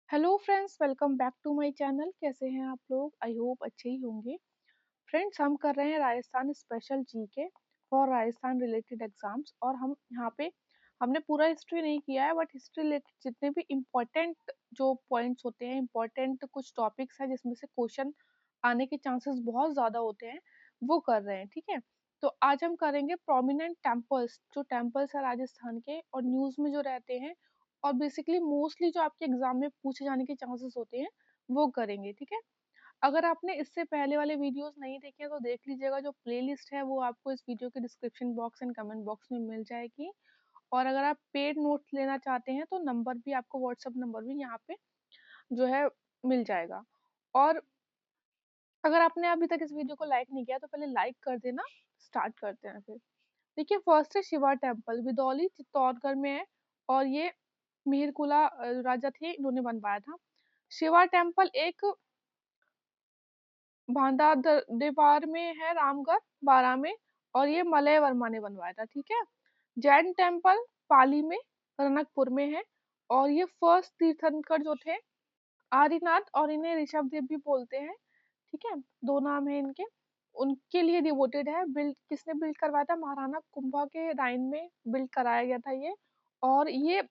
Hello friends, welcome back to my channel. कैसे हैं आप लोग? आई होप अच्छे ही होंगे। फ्रेंड्स, हम कर रहे हैं Rajasthan special GK for Rajasthan related exams. और हम यहाँ पे हमने पूरा हिस्ट्री नहीं किया है, बट हिस्ट्री रिलेटेड जितने भी इम्पोर्टेंट जो पॉइंट्स होते हैं, इम्पोर्टेंट कुछ टॉपिक्स हैं जिसमें से क्वेश्चन आने के चांसेस बहुत ज़्यादा होते हैं, वो कर रहे हैं। ठीक है, तो आज हम करेंगे प्रोमिनेंट टेम्पल्स, जो टेम्पल्स है राजस्थान के और न्यूज़ में जो रहते हैं, और बेसिकली मोस्टली जो आपके एग्जाम में पूछे जाने के चांसेस होते हैं, वो करेंगे। ठीक है, अगर आपने इससे पहले वाले वीडियोस नहीं देखे हैं तो देख लीजिएगा। जो प्लेलिस्ट है वो आपको इस वीडियो के description box and comment box में मिल जाएगी। और अगर आप पेड नोट्स लेना चाहते हैं तो नंबर भी आपको, व्हाट्सएप नंबर भी यहाँ पे जो है मिल जाएगा। और अगर आपने अभी तक इस वीडियो को लाइक नहीं किया तो पहले लाइक कर देना। स्टार्ट करते हैं फिर। देखिए, फर्स्ट है शिवा टेम्पल, बिदौली चित्तौड़गढ़ में है। और ये मिहिरकुला राजा थे, इन्होंने बनवाया था। शिवा टेम्पल एक भांडारदेवार में है, रामगढ़ बारां में। और ये मलय वर्मा ने बनवाया था। ठीक है, जैन टेम्पल पाली में, रनकपुर में है। और ये फर्स्ट तीर्थंकर जो थे आदिनाथ, और इन्हें ऋषभ देव भी बोलते हैं। ठीक है, दो नाम है इनके। उनके लिए डिवोटेड है। बिल्ड किसने बिल्ड करवाया था? महाराणा कुंभा के टाइम में बिल्ड कराया गया था ये। और ये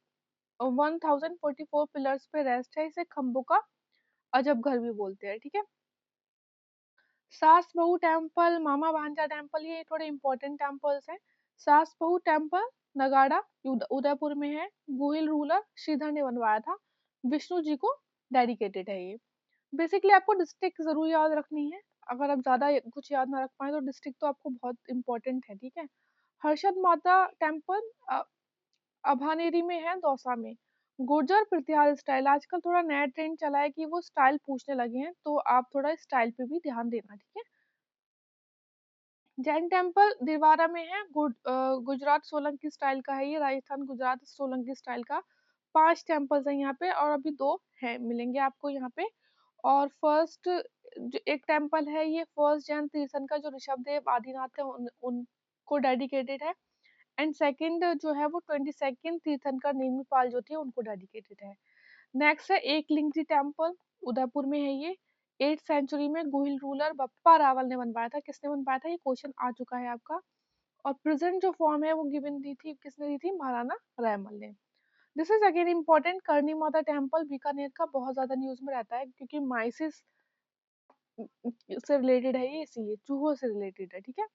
1044 पिलर्स पे रेस्ट है। इसे खम्बों का अजब घर भी बोलते हैं। ठीक है, सास बहू टेम्पल, मामा भांजा टेम्पल, ये थोड़े इंपॉर्टेंट टेम्पल्स हैं। सास बहू टेम्पल नगाड़ा उदयपुर में है। गोहिल रूलर श्रीधर ने बनवाया था। विष्णु जी को डेडिकेटेड है ये। बेसिकली आपको डिस्ट्रिक्ट जरूर याद रखनी है। अगर आप ज्यादा कुछ याद ना रख पाए तो डिस्ट्रिक्ट तो आपको बहुत इंपॉर्टेंट है। ठीक है, हर्षद माता टेम्पल अभानेरी में है, दौसा में। गुर्जर प्रतिहार स्टाइल, आजकल थोड़ा नया ट्रेंड चला है कि वो स्टाइल पूछने लगे हैं, तो आप थोड़ा स्टाइल पे भी ध्यान देना। ठीक है, जैन टेम्पल दिलवारा में है। गुजरात सोलंकी स्टाइल का है ये, राजस्थान गुजरात सोलंकी स्टाइल का। 5 टेम्पल्स हैं यहाँ पे, और अभी 2 हैं मिलेंगे आपको यहाँ पे। और फर्स्ट जो एक टेम्पल है, ये फर्स्ट जैन तीर्थंकर जो ऋषभ देव आदिनाथ है उनको डेडिकेटेड है। एंड सेकंड जो है वो 22nd तीर्थंकर नेमीपाल जो थे उनको डेडिकेटेड है। नेक्स्ट है एक लिंगजी टेम्पल, उदयपुर में है ये। 8th सेंचुरी में गोहिल रूलर बप्पा रावल ने बनवाया था। किसने बनवाया था? ये क्वेश्चन आ चुका है आपका। और प्रेजेंट जो फॉर्म है वो गिवन दी थी, किसने दी थी? महाराणा रैमल ने। दिस इज अगेन इम्पोर्टेंट, करनी माता टेम्पल बीकानेर का बहुत ज्यादा न्यूज में रहता है, क्योंकि माइसिस से रिलेटेड है ये, इसीलिए चूहों से रिलेटेड है। ठीक है,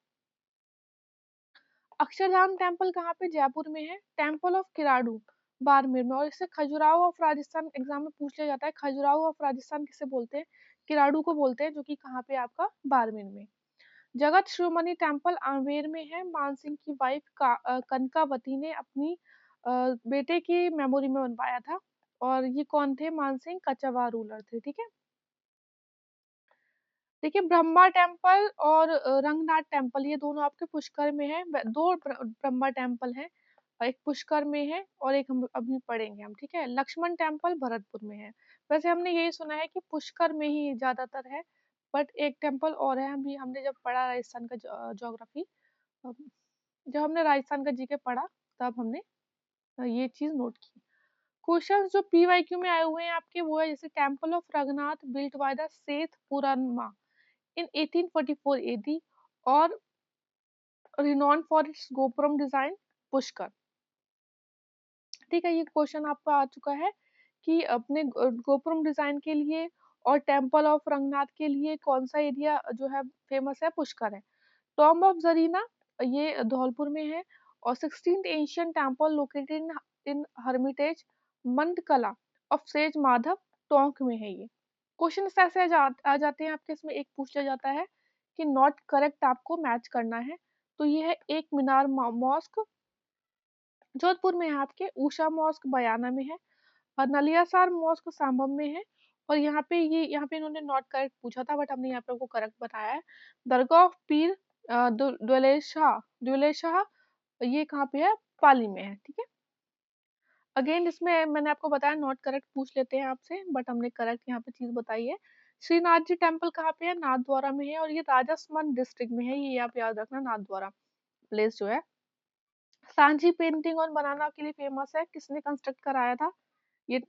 अक्षरधाम टेम्पल कहाँ पे? जयपुर में है। टेम्पल ऑफ किराडू बाड़मेर में। और इससे खजुराहो ऑफ राजस्थान एग्जाम में पूछ लिया जाता है। खजुराहो ऑफ राजस्थान किसे बोलते हैं? किराडू को बोलते हैं, जो कि कहाँ पे आपका? बाड़मेर में। जगत शिरोमणि टेम्पल आमेर में है। मानसिंह की वाइफ कनकावती ने अपनी बेटे की मेमोरी में बनवाया था। और ये कौन थे? मानसिंह कछवाह रूलर थे। ठीक है, देखिए ब्रह्मा टेम्पल और रंगनाथ टेम्पल, ये दोनों आपके पुष्कर में है। दो ब्रह्मा टेम्पल हैं, एक पुष्कर में है और एक हम अभी पढ़ेंगे हम। ठीक है, लक्ष्मण टेम्पल भरतपुर में है। वैसे हमने यही सुना है कि पुष्कर में ही ज्यादातर है, बट एक टेम्पल और है। अभी हमने जब पढ़ा राजस्थान का ज्योग्राफी, जब हमने राजस्थान का जीके पढ़ा, तब हमने ये चीज नोट की। क्वेश्चन जो पीवाईक्यू में आए हुए हैं आपके, वो है जैसे temple of Raghunath built by the सेठ पुरनमा in 1844 AD, और renowned for its gopuram design, Pushkar. ठीक है, ये क्वेश्चन आपका आ चुका है कि अपने गोपुरम डिजाइन के लिए और टेम्पल ऑफ रंगनाथ के लिए कौन सा एरिया जो है फेमस है? पुष्कर है। टॉम्ब ऑफ जरीना, ये धौलपुर में है। और 16th Asian temple located in hermitage Mandkala of sage Madhav, Tonk में है ये। क्वेश्चन ऐसे आ जाते हैं आपके, इसमें एक पूछ लिया जाता है कि नॉट करेक्ट आपको मैच करना है। तो ये है एक मीनार मॉस्क, जोधपुर में है आपके। उषा मॉस्क बयाना में है। और नलियासार मॉस्क सांभर में है। और यहाँ पे इन्होंने नॉट करेक्ट पूछा था, बट हमने यहाँ पे आपको करेक्ट बताया है। दरगाह ऑफ पीर दुले शाह, ये कहाँ पे है? पाली में है। ठीक है, अगेन इसमें मैंने आपको बताया नॉट करेक्ट पूछ लेते हैं आपसे, बट हमने करेक्ट यहाँ पे चीज बताई है। श्रीनाथ जी टेम्पल कहाँ पे है? नाथद्वारा में है। और ये राजसमंद डिस्ट्रिक्ट में है, ये आप याद रखना, नाथद्वारा प्लेस जो है। सांची पेंटिंग और बनाना के लिए फेमस है, किसने कंस्ट्रक्ट कराया था? ये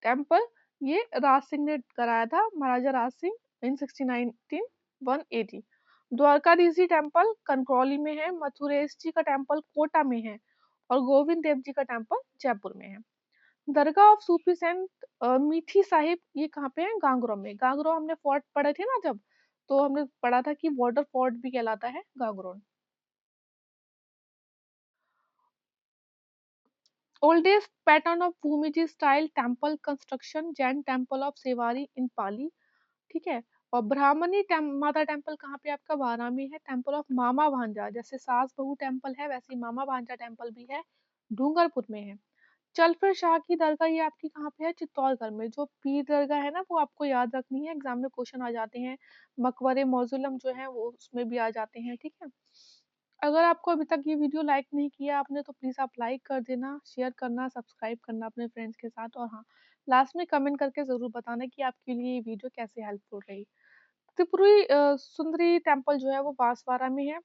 टेम्पल ये राज सिंह ने कराया था, महाराजा राज सिंह इन 1619 द्वारकाधीशी टेम्पल कंकरौली में है, मथुरेश जी का टेम्पल कोटा में है और गोविंद देव जी का टेम्पल जयपुर में है। दरगाह ऑफ सूफी सेंट मीठी साहिब ये कहाँ पे है? गांगुरम में। गांगुरम हमने फोर्ट पढ़े थे ना जब, तो हमने पढ़ा था कि वाटर फोर्ट भी कहलाता है Gagron. Oldest pattern of Bhumija style temple construction Jain temple of Sewari in Pali, ठीक है। और ब्राह्मणी माता टेम्पल कहाँ पे? आपका बारां में है, टेम्पल ऑफ मामा भांजा, जैसे सास बहू टेम्पल है वैसे ही मामा भांजा टेम्पल भी है, डूंगरपुर में है। चलफर शाह की दरगाह ये आपकी कहाँ पे है? चित्तौड़गढ़ में। जो पीर दरगाह है ना वो आपको याद रखनी है, एग्जाम में क्वेश्चन आ जाते हैं। मकबरे मौजूलम जो है वो उसमें भी आ जाते हैं, ठीक है। अगर आपको अभी तक ये वीडियो लाइक नहीं किया आपने तो प्लीज आप लाइक कर देना, शेयर करना, सब्सक्राइब करना अपने फ्रेंड्स के साथ, और हाँ, लास्ट में कमेंट करके जरूर बताना कि आपके लिए ये वीडियो कैसे हेल्पफुल रही। त्रिपुरी सुंदरी टेम्पल जो है वो बांसवाड़ा में है।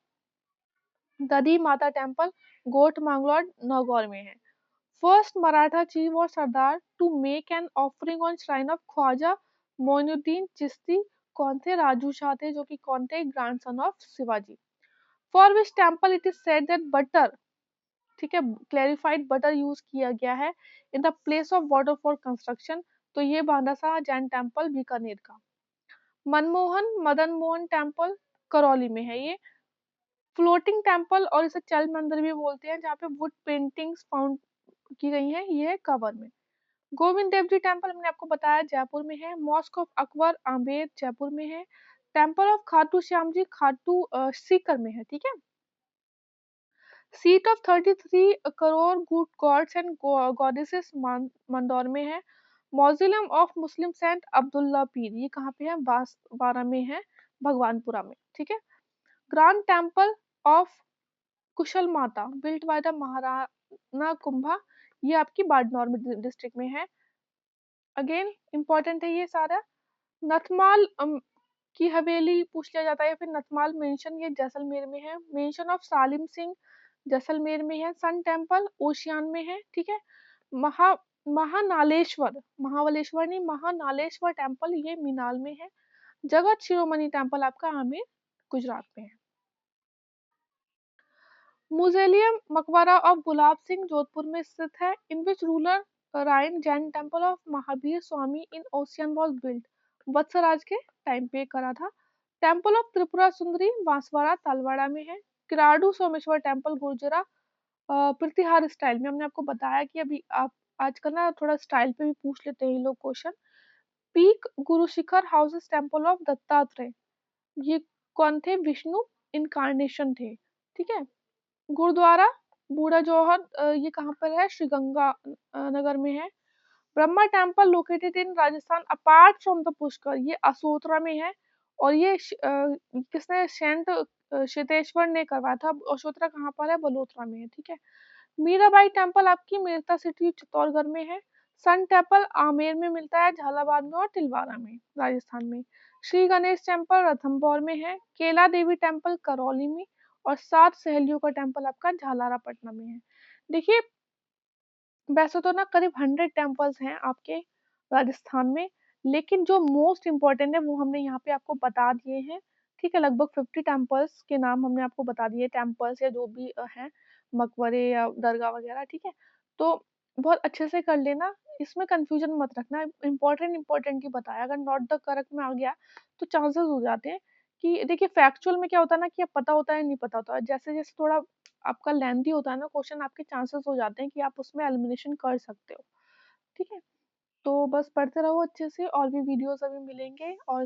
ददी माता टेम्पल गोट मांगलोर नागौर में है। फर्स्ट मराठा चीफ और सरदार to make an offering on shrine of Khwaja Moinuddin Chishti कौन थे? राजू शाह थे, जो कि कौन थे? Grandson of Shivaji. For which temple it is said that butter, ठीक है, क्लेरिफाइड बटर यूज किया गया है in the place of water for construction, तो ये बांदासा जैन टेम्पल बीकानेर का। मनमोहन मदन मोहन टेम्पल करौली में है ये। फ्लोटिंग टेम्पल और इसे चल मंदिर भी बोलते हैं, जहाँ पे वुड पेंटिंग्स फाउंड की गई हैं, ये है कवर में। गोविंद देव जी टेम्पल हमने आपको बताया जयपुर में है। मॉस्क ऑफ अकबर आमेर जयपुर में है। टेम्पल ऑफ खाटू श्याम जी खाटू सीकर में है, ठीक है। Seat of 33 crore good gods and goddesses Mandaur में है। मौजिलम ऑफ मुस्लिम सेंट अब्दुल्ला पीर ये कहाँ पे है? बांसवाड़ा में है, भगवानपुरा में, ठीक है। ग्रांड टेम्पल ऑफ कुशल माता built by the Maharana Kumbha ये आपकी बाड़नौर में डिस्ट्रिक्ट में है। अगेन इंपॉर्टेंट है ये सारा। नथमाल की हवेली पूछ लिया जाता है, या फिर नथमाल मेंशन ये जैसलमेर में है। मेंशन ऑफ सालिम सिंह जैसलमेर में है। सन टेम्पल ओशियान में है, ठीक है। महा महानालेश्वर, महाबलेश्वर नहीं, महानालेश्वर टेम्पल ये मीनाल में है। जगत शिरोमणि टेम्पल आपका आमेर गुजरात में है। मुजेलियम मकबरा ऑफ गुलाब सिंह जोधपुर में स्थित है। इन विच रूलर राइन Jain temple of Mahavir Swami in Osian was built, Vatsaraj के टाइम पे करा था। टेम्पल ऑफ त्रिपुरा सुंदरी बांसवाड़ा तालवाड़ा में है। किराडू सोमेश्वर टेम्पल गुर्जरा प्रतिहार स्टाइल में। हमने आपको बताया कि अभी आप आजकल ना थोड़ा स्टाइल पे भी पूछ लेते हैं ये लोग question. Peak Guru Shikhar houses temple of Dattatreya ये कौन थे? विष्णु इनकारनेशन थे, ठीक है। गुरुद्वारा बूढ़ा जौहर ये कहाँ पर है? श्री गंगा नगर में है। Brahma temple located in Rajasthan apart from the Pushkar ये असोतरा में है। और ये किसने? सेंट श्वेतेश्वर ने करवाया था। असोतरा कहाँ पर है? बलोत्रा में है, ठीक है। मीराबाई टेम्पल आपकी मेरता सिटी चित्तौड़गढ़ में है। सन टेम्पल आमेर में मिलता है, झालावाड़ में और तिलवारा में राजस्थान में। श्री गणेश टेम्पल रणथंभौर में है। केला देवी टेम्पल करौली में। और सात सहेलियों का टेम्पल आपका झालारा पटना में है। देखिए वैसे तो ना करीब 100 टेम्पल्स हैं आपके राजस्थान में, लेकिन जो मोस्ट इम्पोर्टेंट है वो हमने यहाँ पे आपको बता दिए हैं, ठीक है। लगभग 50 टेम्पल्स के नाम हमने आपको बता दिए, टेम्पल्स या जो भी हैं मकबरे या दरगाह वगैरह, ठीक है। तो बहुत अच्छे से कर लेना, इसमें कंफ्यूजन मत रखना, इम्पोर्टेंट इम्पोर्टेंट ही बताया। अगर नॉट द करेक्ट में आ गया तो चांसेस हो जाते हैं कि देखिए फैक्चुअल में क्या होता है ना कि अब पता होता है नहीं पता होता है, जैसे जैसे थोड़ा आपका लेंथी होता है ना क्वेश्चन, आपके चांसेस हो जाते हैं कि आप उसमें एलिमिनेशन कर सकते हो, ठीक है। तो बस पढ़ते रहो अच्छे से, और भी वीडियोस अभी मिलेंगे, और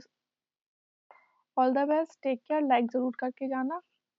all the best, take care, like जरूर करके जाना।